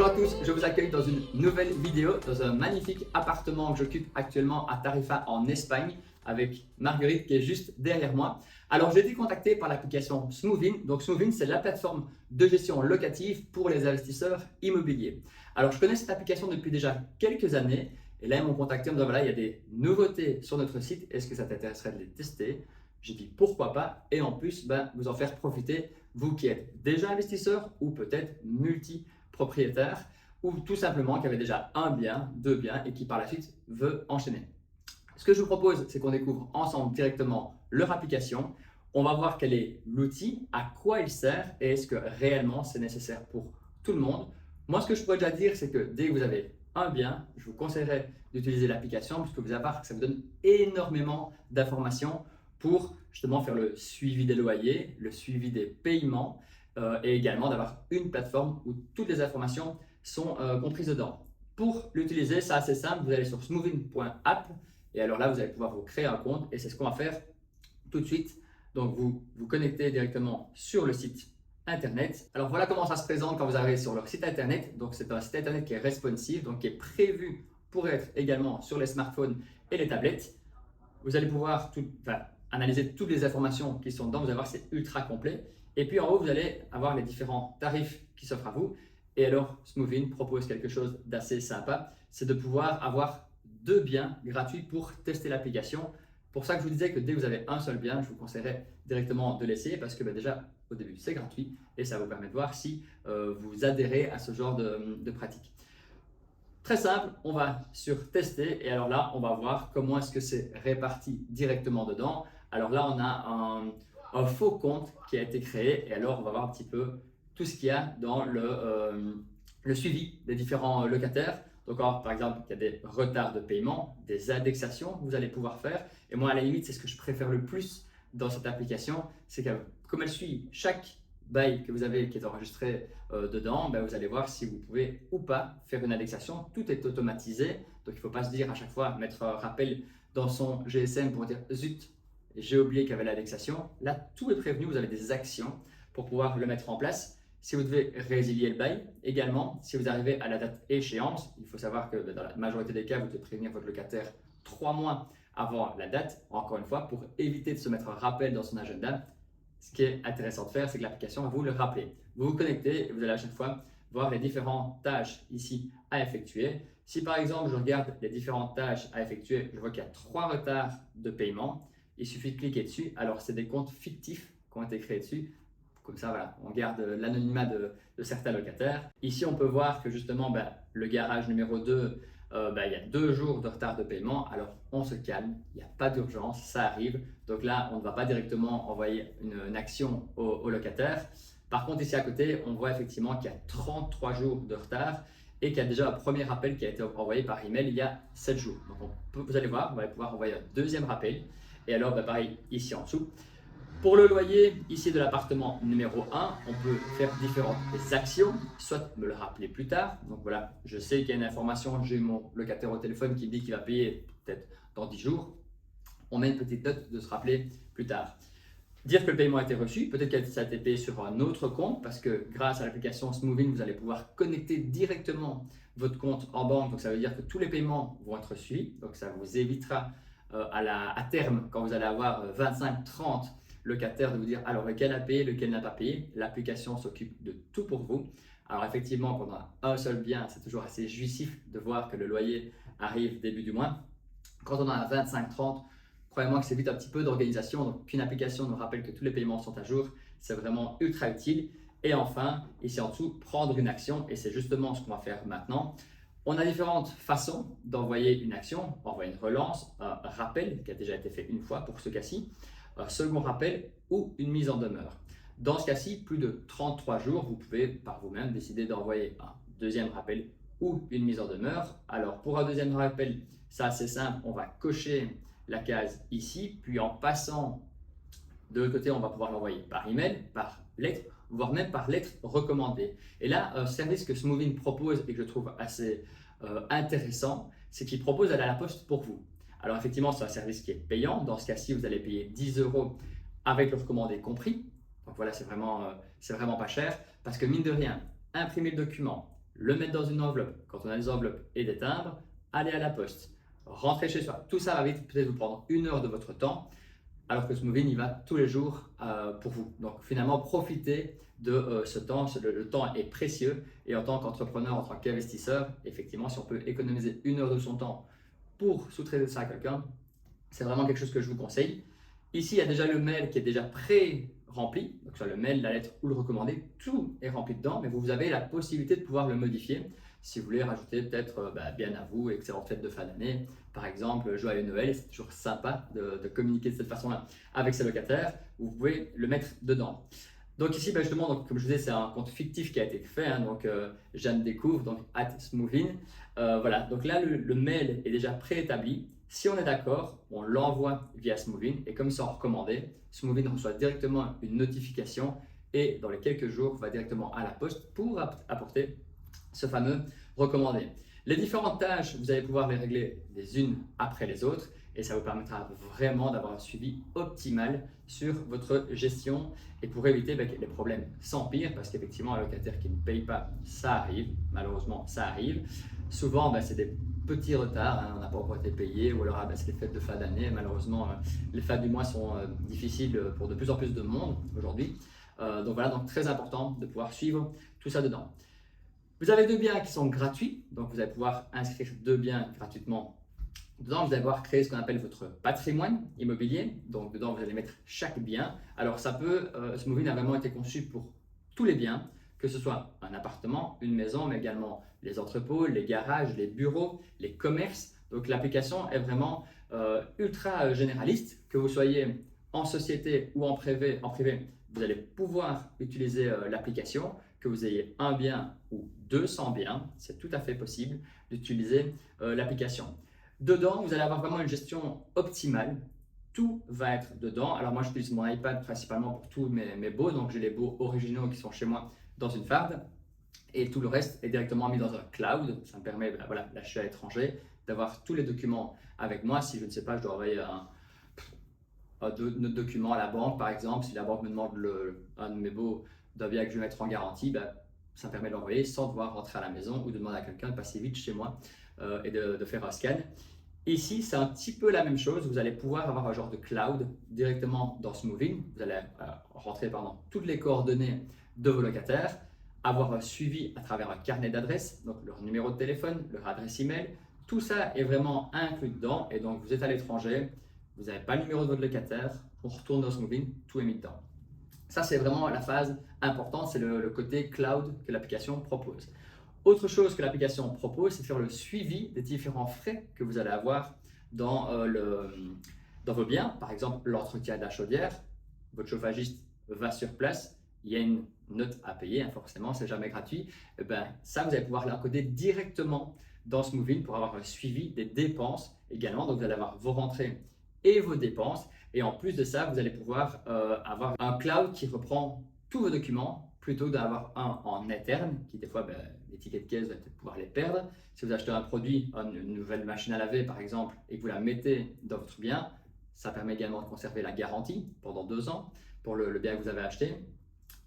Bonjour à tous, je vous accueille dans une nouvelle vidéo dans un magnifique appartement que j'occupe actuellement à Tarifa en Espagne avec Marguerite qui est juste derrière moi. Alors j'ai été contacté par l'application Smoovin. Donc Smoovin, c'est la plateforme de gestion locative pour les investisseurs immobiliers. Alors je connais cette application depuis déjà quelques années et là ils m'ont contacté en me disant voilà, il y a des nouveautés sur notre site, est-ce que ça t'intéresserait de les tester? J'ai dit pourquoi pas, et en plus vous en faire profiter, vous qui êtes déjà investisseur ou peut-être multi-propriétaire ou tout simplement qui avait déjà un bien, deux biens et qui par la suite veut enchaîner. Ce que je vous propose, c'est qu'on découvre ensemble directement leur application. On va voir quel est l'outil, à quoi il sert et est-ce que réellement c'est nécessaire pour tout le monde. Moi, ce que je pourrais déjà dire, c'est que dès que vous avez un bien, je vous conseillerais d'utiliser l'application puisque vous allez voir que ça vous donne énormément d'informations pour justement faire le suivi des loyers, le suivi des paiements et également d'avoir une plateforme où toutes les informations sont comprises dedans. Pour l'utiliser, c'est assez simple, vous allez sur smoovin.app et alors là, vous allez pouvoir vous créer un compte et c'est ce qu'on va faire tout de suite. Donc, vous vous connectez directement sur le site internet. Alors, voilà comment ça se présente quand vous arrivez sur leur site internet. Donc, c'est un site internet qui est responsive, donc qui est prévu pour être également sur les smartphones et les tablettes. Vous allez pouvoir analyser toutes les informations qui sont dedans. Vous allez voir, c'est ultra complet. Et puis en haut, vous allez avoir les différents tarifs qui s'offrent à vous. Et alors, Smoovin propose quelque chose d'assez sympa, c'est de pouvoir avoir 2 biens gratuits pour tester l'application. Pour ça que je vous disais que dès que vous avez un seul bien, je vous conseillerais directement de l'essayer parce que déjà, au début, c'est gratuit et ça vous permet de voir si vous adhérez à ce genre de pratique. Très simple, on va sur tester et alors là, on va voir comment est-ce que c'est réparti directement dedans. Alors là, on a un faux compte qui a été créé et alors on va voir un petit peu tout ce qu'il y a dans le suivi des différents locataires. Donc, alors, par exemple, il y a des retards de paiement, des indexations que vous allez pouvoir faire. Et moi, à la limite, c'est ce que je préfère le plus dans cette application, c'est que comme elle suit chaque bail que vous avez qui est enregistré dedans, vous allez voir si vous pouvez ou pas faire une indexation. Tout est automatisé, donc il ne faut pas se dire à chaque fois mettre un rappel dans son GSM pour dire zut, j'ai oublié qu'il y avait l'indexation. Là, tout est prévenu, vous avez des actions pour pouvoir le mettre en place. Si vous devez résilier le bail, également, si vous arrivez à la date échéance, il faut savoir que dans la majorité des cas, vous devez prévenir votre locataire 3 mois avant la date, encore une fois, pour éviter de se mettre un rappel dans son agenda. Ce qui est intéressant de faire, c'est que l'application va vous le rappeler. Vous vous connectez et vous allez à chaque fois voir les différentes tâches ici à effectuer. Si par exemple, je regarde les différentes tâches à effectuer, je vois qu'il y a 3 retards de paiement. Il suffit de cliquer dessus. Alors, c'est des comptes fictifs qui ont été créés dessus. Comme ça, voilà, on garde l'anonymat de certains locataires. Ici, on peut voir que justement, le garage numéro 2, il y a 2 jours de retard de paiement. Alors, on se calme, il n'y a pas d'urgence, ça arrive. Donc là, on ne va pas directement envoyer une action au locataire. Par contre, ici à côté, on voit effectivement qu'il y a 33 jours de retard et qu'il y a déjà un premier rappel qui a été envoyé par email il y a 7 jours. Donc, vous allez voir, on va pouvoir envoyer un deuxième rappel. Et alors, pareil, ici en dessous. Pour le loyer, ici de l'appartement numéro 1, on peut faire différentes actions, soit me le rappeler plus tard. Donc voilà, je sais qu'il y a une information, j'ai mon locataire au téléphone qui me dit qu'il va payer peut-être dans 10 jours. On met une petite note de se rappeler plus tard. Dire que le paiement a été reçu, peut-être que ça a été payé sur un autre compte parce que grâce à l'application Smoovin, vous allez pouvoir connecter directement votre compte en banque. Donc ça veut dire que tous les paiements vont être suivis. Donc ça vous évitera à terme, quand vous allez avoir 25-30 locataire de vous dire alors lequel a payé, lequel n'a pas payé. L'application s'occupe de tout pour vous. Alors effectivement, quand on a un seul bien, c'est toujours assez jouissif de voir que le loyer arrive début du mois. Quand on en a 25-30, croyez-moi que c'est vite un petit peu d'organisation. Donc qu'une application nous rappelle que tous les paiements sont à jour, c'est vraiment ultra utile. Et enfin, ici en dessous, prendre une action. Et c'est justement ce qu'on va faire maintenant. On a différentes façons d'envoyer une action. Envoyer une relance, un rappel qui a déjà été fait une fois pour ce cas-ci, un second rappel ou une mise en demeure. Dans ce cas-ci, plus de 33 jours, vous pouvez par vous-même décider d'envoyer un deuxième rappel ou une mise en demeure. Alors pour un deuxième rappel, c'est assez simple, on va cocher la case ici, puis en passant de l'autre côté, on va pouvoir l'envoyer par email, par lettre, voire même par lettre recommandée. Et là, un service que Smoovin propose et que je trouve assez intéressant, c'est qu'il propose d'aller à la poste pour vous. Alors effectivement, c'est un service qui est payant. Dans ce cas-ci, vous allez payer 10 € avec le recommandé compris. Donc voilà, c'est vraiment pas cher parce que mine de rien, imprimer le document, le mettre dans une enveloppe. Quand on a des enveloppes et des timbres, aller à la poste, rentrer chez soi. Tout ça va vite peut-être vous prendre 1 heure de votre temps, alors que Smoothing, il va tous les jours pour vous. Donc finalement, profitez de ce temps. Le temps est précieux et en tant qu'entrepreneur, en tant qu'investisseur, effectivement, si on peut économiser 1 heure de son temps pour sous-traiter ça à quelqu'un, c'est vraiment quelque chose que je vous conseille. Ici, il y a déjà le mail qui est déjà pré-rempli, donc soit le mail, la lettre ou le recommandé, tout est rempli dedans, mais vous avez la possibilité de pouvoir le modifier si vous voulez rajouter peut-être bien à vous, excellente fête de fin d'année, par exemple, joyeux Noël. C'est toujours sympa de communiquer de cette façon-là avec ses locataires. Vous pouvez le mettre dedans. Donc ici, justement, donc, comme je vous disais, c'est un compte fictif qui a été fait. Donc Jeanne découvre, donc @smoothing. Voilà, donc là, le mail est déjà préétabli. Si on est d'accord, on l'envoie via Smoothing et comme c'est en recommandé, Smoothing reçoit directement une notification et dans les quelques jours, va directement à la poste pour apporter ce fameux recommandé. Les différentes tâches, vous allez pouvoir les régler les unes après les autres et ça vous permettra vraiment d'avoir un suivi optimal sur votre gestion et pour éviter que les problèmes s'empirent parce qu'effectivement, un locataire qui ne paye pas, ça arrive, malheureusement, ça arrive. Souvent, c'est des petits retards, on n'a pas encore été payé ou alors c'est les fêtes de fin d'année. Malheureusement, les fins du mois sont difficiles pour de plus en plus de monde aujourd'hui. Donc voilà, donc très important de pouvoir suivre tout ça dedans. Vous avez 2 biens qui sont gratuits, donc vous allez pouvoir inscrire 2 biens gratuitement. Dedans, vous allez pouvoir créer ce qu'on appelle votre patrimoine immobilier. Donc dedans, vous allez mettre chaque bien. Alors ça peut, Smoothing a vraiment été conçu pour tous les biens, que ce soit un appartement, une maison, mais également les entrepôts, les garages, les bureaux, les commerces. Donc l'application est vraiment ultra généraliste, que vous soyez en société ou en privé, vous allez pouvoir utiliser l'application. Que vous ayez un bien ou 200 biens, c'est tout à fait possible d'utiliser l'application. Dedans, vous allez avoir vraiment une gestion optimale. Tout va être dedans. Alors moi, j'utilise mon iPad principalement pour tous mes baux. Donc j'ai les baux originaux qui sont chez moi dans une farde. Et tout le reste est directement mis dans un cloud. Ça me permet, voilà, là je suis à l'étranger, d'avoir tous les documents avec moi. Si je ne sais pas, je dois envoyer notre document à la banque, par exemple. Si la banque me demande un de mes baux d'un bien que je vais mettre en garantie, ça me permet de l'envoyer sans devoir rentrer à la maison ou de demander à quelqu'un de passer vite chez moi et de faire un scan. Ici, c'est un petit peu la même chose. Vous allez pouvoir avoir un genre de cloud directement dans Smoothing. Vous allez rentrer toutes les coordonnées de vos locataires, avoir un suivi à travers un carnet d'adresses, donc leur numéro de téléphone, leur adresse email. Tout ça est vraiment inclus dedans. Et donc, vous êtes à l'étranger, vous n'avez pas le numéro de votre locataire, on retourne dans Smoothing, tout est mis dedans. Ça, c'est vraiment la phase importante, c'est le côté cloud que l'application propose. Autre chose que l'application propose, c'est de faire le suivi des différents frais que vous allez avoir dans vos biens. Par exemple, l'entretien de la chaudière, votre chauffagiste va sur place, il y a une note à payer, forcément, c'est jamais gratuit. Et ça, vous allez pouvoir l'encoder directement dans Smoothing pour avoir un suivi des dépenses également. Donc, vous allez avoir vos rentrées et vos dépenses. Et en plus de ça, vous allez pouvoir avoir un cloud qui reprend tous vos documents plutôt que d'avoir un en interne qui des fois, les tickets de caisse, vous allez peut-être pouvoir les perdre. Si vous achetez un produit, une nouvelle machine à laver par exemple, et que vous la mettez dans votre bien, ça permet également de conserver la garantie pendant 2 ans pour le bien que vous avez acheté.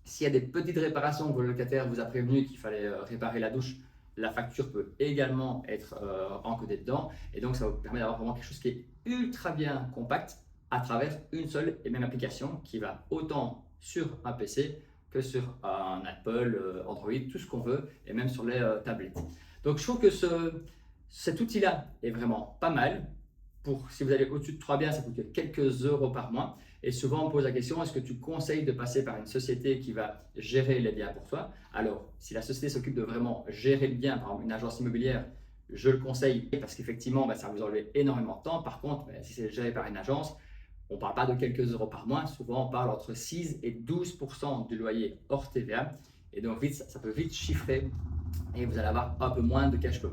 S'il y a des petites réparations que vos locataires vous a prévenu qu'il fallait réparer la douche, la facture peut également être encodée dedans. Et donc, ça vous permet d'avoir vraiment quelque chose qui est ultra bien compact à travers une seule et même application qui va autant sur un PC que sur un Apple, Android, tout ce qu'on veut, et même sur les tablettes. Donc, je trouve que cet outil-là est vraiment pas mal. Si vous allez au-dessus de 3 biens, ça coûte quelques euros par mois. Et souvent, on pose la question, est-ce que tu conseilles de passer par une société qui va gérer les biens pour toi? Alors, si la société s'occupe de vraiment gérer le bien, par exemple une agence immobilière, je le conseille parce qu'effectivement, ça va vous enlever énormément de temps. Par contre, si c'est géré par une agence, on ne parle pas de quelques euros par mois. Souvent, on parle entre 6 et 12% du loyer hors TVA. Et donc, ça peut vite chiffrer et vous allez avoir un peu moins de cash flow.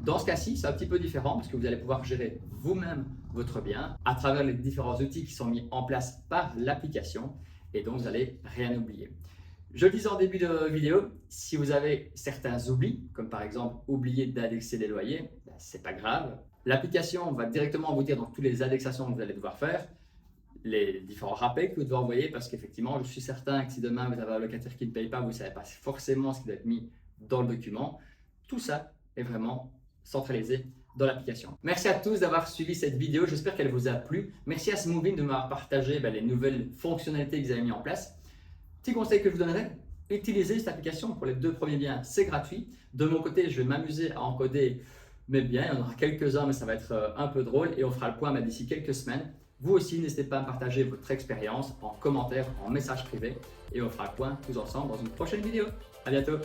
Dans ce cas-ci, c'est un petit peu différent parce que vous allez pouvoir gérer vous-même votre bien à travers les différents outils qui sont mis en place par l'application et donc vous n'allez rien oublier. Je le disais en début de vidéo, si vous avez certains oublis, comme par exemple oublier d'indexer les loyers, c'est pas grave. L'application va directement vous dire dans toutes les indexations que vous allez devoir faire, les différents rappels que vous devez envoyer parce qu'effectivement, je suis certain que si demain vous avez un locataire qui ne paye pas, vous ne savez pas forcément ce qui doit être mis dans le document. tout ça est vraiment centralisé dans l'application. Merci à tous d'avoir suivi cette vidéo, j'espère qu'elle vous a plu. Merci à Smoovin de m'avoir partagé les nouvelles fonctionnalités qu'ils avaient mis en place. Petit conseil que je vous donnerais, utilisez cette application pour les 2 premiers biens, c'est gratuit. De mon côté, je vais m'amuser à encoder mes biens, il y en aura quelques-uns mais ça va être un peu drôle et on fera le point d'ici quelques semaines. Vous aussi, n'hésitez pas à me partager votre expérience en commentaire, en message privé et on fera le point tous ensemble dans une prochaine vidéo. À bientôt!